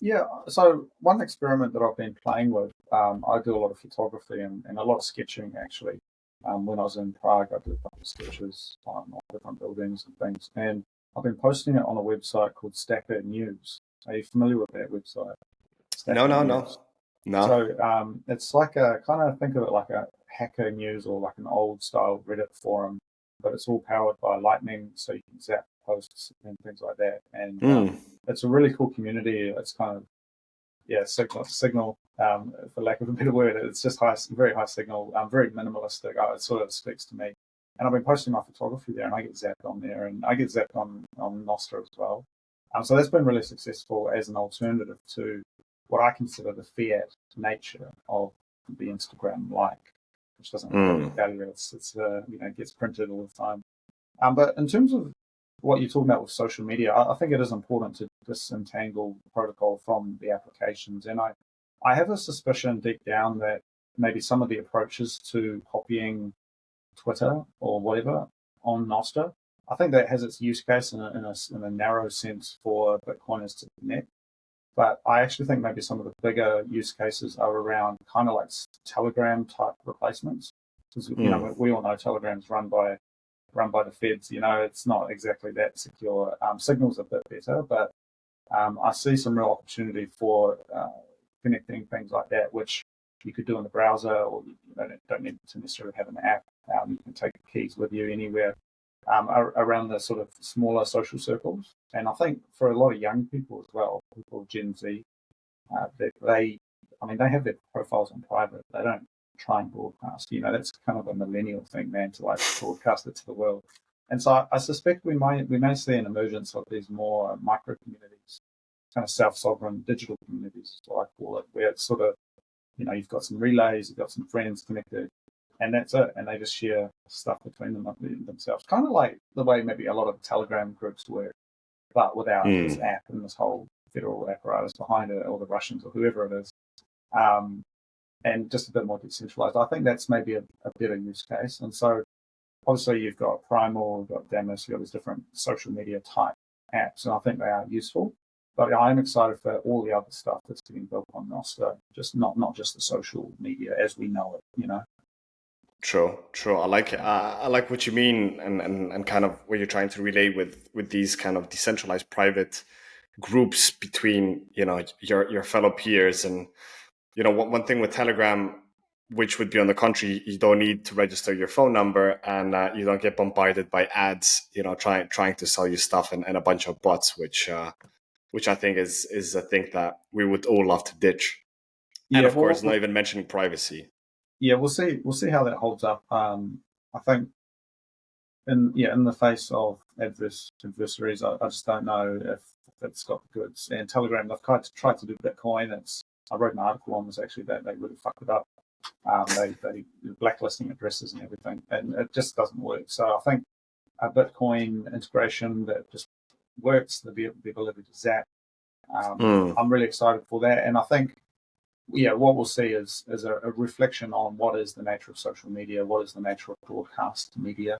Yeah, so one experiment that I've been playing with, I do a lot of photography and a lot of sketching, actually. When I was in Prague, I did a couple of sketches on different buildings and things, and I've been posting it on a website called Stacker News. Are you familiar with that website? No. So it's like kind of think of it like a Hacker News, or like an old style Reddit forum, but it's all powered by Lightning, so you can zap posts and things like that. And it's a really cool community. It's kind of signal, for lack of a better word. It's just very high signal, very minimalistic. It sort of speaks to me. And I've been posting my photography there, and I get zapped on there, and I get zapped on NOSTR as well. So that's been really successful as an alternative to what I consider the fiat nature of the Instagram like, which doesn't really value. It's gets printed all the time. But in terms of what you're talking about with social media, I think it is important to disentangle the protocol from the applications. And I have a suspicion deep down that maybe some of the approaches to copying Twitter or whatever on NOSTR, I think that has its use case in a narrow sense for Bitcoiners to connect. But I actually think maybe some of the bigger use cases are around kind of like Telegram type replacements. Because we all know Telegram's run by the feds. It's not exactly that secure. Signal's a bit better, but I see some real opportunity for connecting things like that, which you could do in the browser, or you don't need to necessarily have an app. You can take the keys with you anywhere around the sort of smaller social circles. And I think for a lot of young people as well, people Gen Z, they have their profiles on private. They don't try and broadcast. That's kind of a millennial thing, man, to like broadcast it to the world. And so I suspect we may see an emergence of these more micro communities, kind of self-sovereign digital communities, is what I call it, where it's sort of you've got some relays, you've got some friends connected, and that's it. And they just share stuff between themselves, kind of like the way maybe a lot of Telegram groups work, but without this app and this whole federal apparatus behind it, or the Russians or whoever it is, and just a bit more decentralized. I think that's maybe a better use case. And so obviously you've got Primal, you've got Damus, you've got these different social media type apps, and I think they are useful. But I'm excited for all the other stuff that's getting built on NOSTR, just not just the social media as we know it. True. I like what you mean, and kind of what you're trying to relay with these kind of decentralized private groups between your fellow peers. And one thing with Telegram, which would be on the contrary, you don't need to register your phone number, and you don't get bombarded by ads, trying to sell you stuff, and a bunch of bots, which I think is a thing that we would all love to ditch. And of course, not even mentioning privacy. Yeah, we'll see how that holds up. I think in the face of adversaries, I just don't know if it's got the goods. And Telegram, they've tried to do Bitcoin. I wrote an article on this actually that they really fucked it up. They blacklisting addresses and everything, and it just doesn't work. So I think a Bitcoin integration that just works, the ability to zap. I'm really excited for that, and I think what we'll see is a reflection on what is the nature of social media, what is the nature of broadcast media.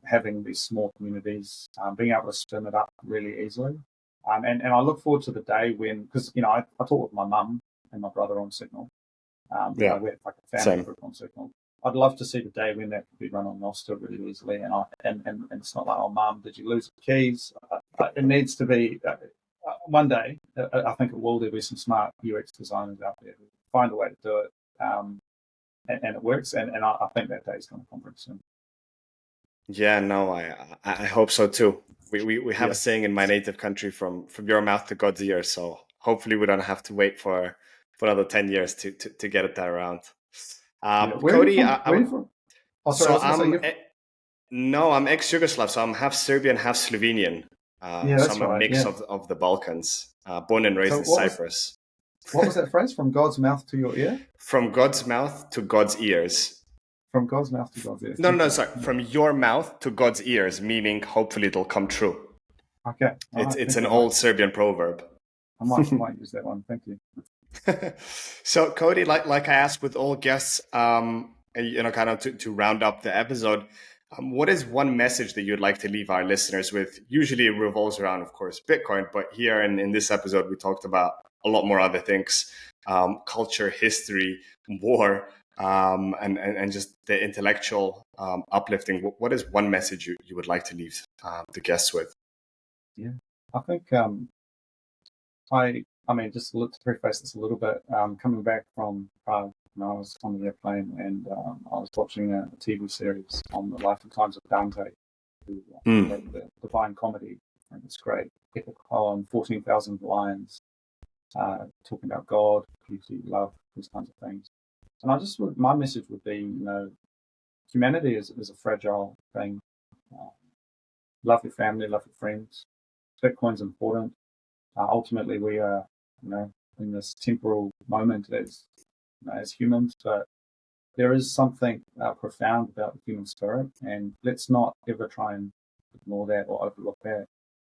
Having these small communities, being able to spin it up really easily. And I look forward to the day when, because I talk with my mum and my brother on Signal. We're like a family group on Signal. I'd love to see the day when that could be run on NOSTR really easily. And it's not like, oh, Mum, did you lose the keys? It needs to be. One day, I think it will. There'll be some smart UX designers out there who find a way to do it, and it works. And I think that day is going to come pretty soon. Yeah, no, I hope so too. We have a saying in my native country, from your mouth to God's ear. So hopefully we don't have to wait for another 10 years to get it that around. Cody, I'm ex-Yugoslav, so I'm half Serbian, half Slovenian. So I'm a mix of the Balkans, born and raised in Cyprus. What was that phrase? From God's mouth to your ear? From God's mouth to God's ears. From God's mouth to God's ears. No, sorry. From your mouth to God's ears, meaning hopefully it'll come true. Okay. It's an old Serbian proverb. I might use that one. Thank you. So, Cody, like I asked with all guests, kind of to round up the episode, what is one message that you'd like to leave our listeners with? Usually it revolves around, of course, Bitcoin, but here in this episode, we talked about a lot more other things, culture, history, war, and just the intellectual uplifting. What is one message you would like to leave the guests with? Yeah, I think just to preface this a little bit, coming back from Prague, I was on the airplane and I was watching a TV series on the life and times of Dante, who wrote the Divine Comedy, and it's great epic poem, 14,000 lines, talking about God, beauty, love, these kinds of things. And my message would be, humanity is a fragile thing. Love your family, love your friends. Bitcoin's important. Ultimately, we are, in this temporal moment as humans, but there is something profound about the human spirit, and let's not ever try and ignore that or overlook that.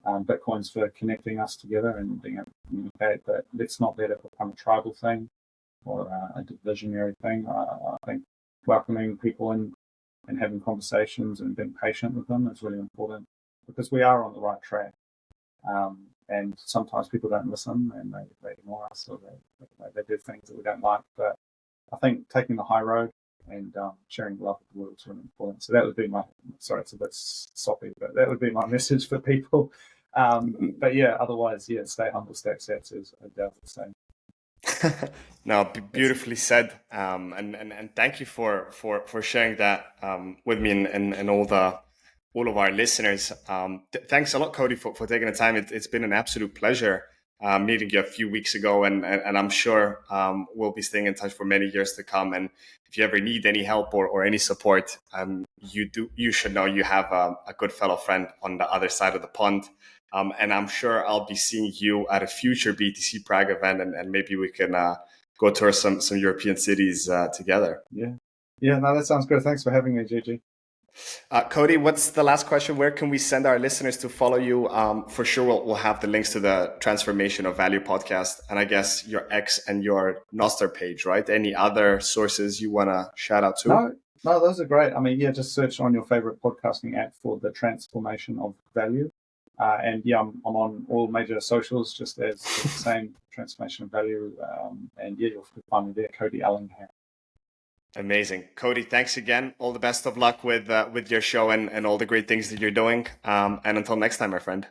Bitcoin's for connecting us together and being able to communicate, but let's not let it become a tribal thing or a divisionary thing. I think welcoming people in and having conversations and being patient with them is really important, because we are on the right track. And sometimes people don't listen and they ignore us, or they do things that we don't like. But I think taking the high road and sharing love with the world is really important. So that would be it's a bit soppy, but that would be my message for people. But otherwise, stay humble, stay accepted, as I doubt the same. No, beautifully said. And thank you for sharing that with me and all of our listeners. Thanks a lot, Cody, for taking the time. It's been an absolute pleasure meeting you a few weeks ago, and I'm sure we'll be staying in touch for many years to come. And if you ever need any help or any support, you should know you have a good fellow friend on the other side of the pond. And I'm sure I'll be seeing you at a future BTC Prague event, and maybe we can go tour some European cities together. Yeah. Yeah, no, that sounds good. Thanks for having me, Gigi. Cody, what's the last question? Where can we send our listeners to follow you? For sure, we'll have the links to the Transformation of Value podcast, and I guess your X and your NOSTR page, right? Any other sources you want to shout out to? No, those are great. I mean, yeah, just search on your favorite podcasting app for the Transformation of Value. And yeah, I'm on all major socials, just as the same Transformation of Value. And yeah, you'll find me there, Cody Ellingham. Amazing. Cody, thanks again. All the best of luck with your show and all the great things that you're doing. And until next time, my friend.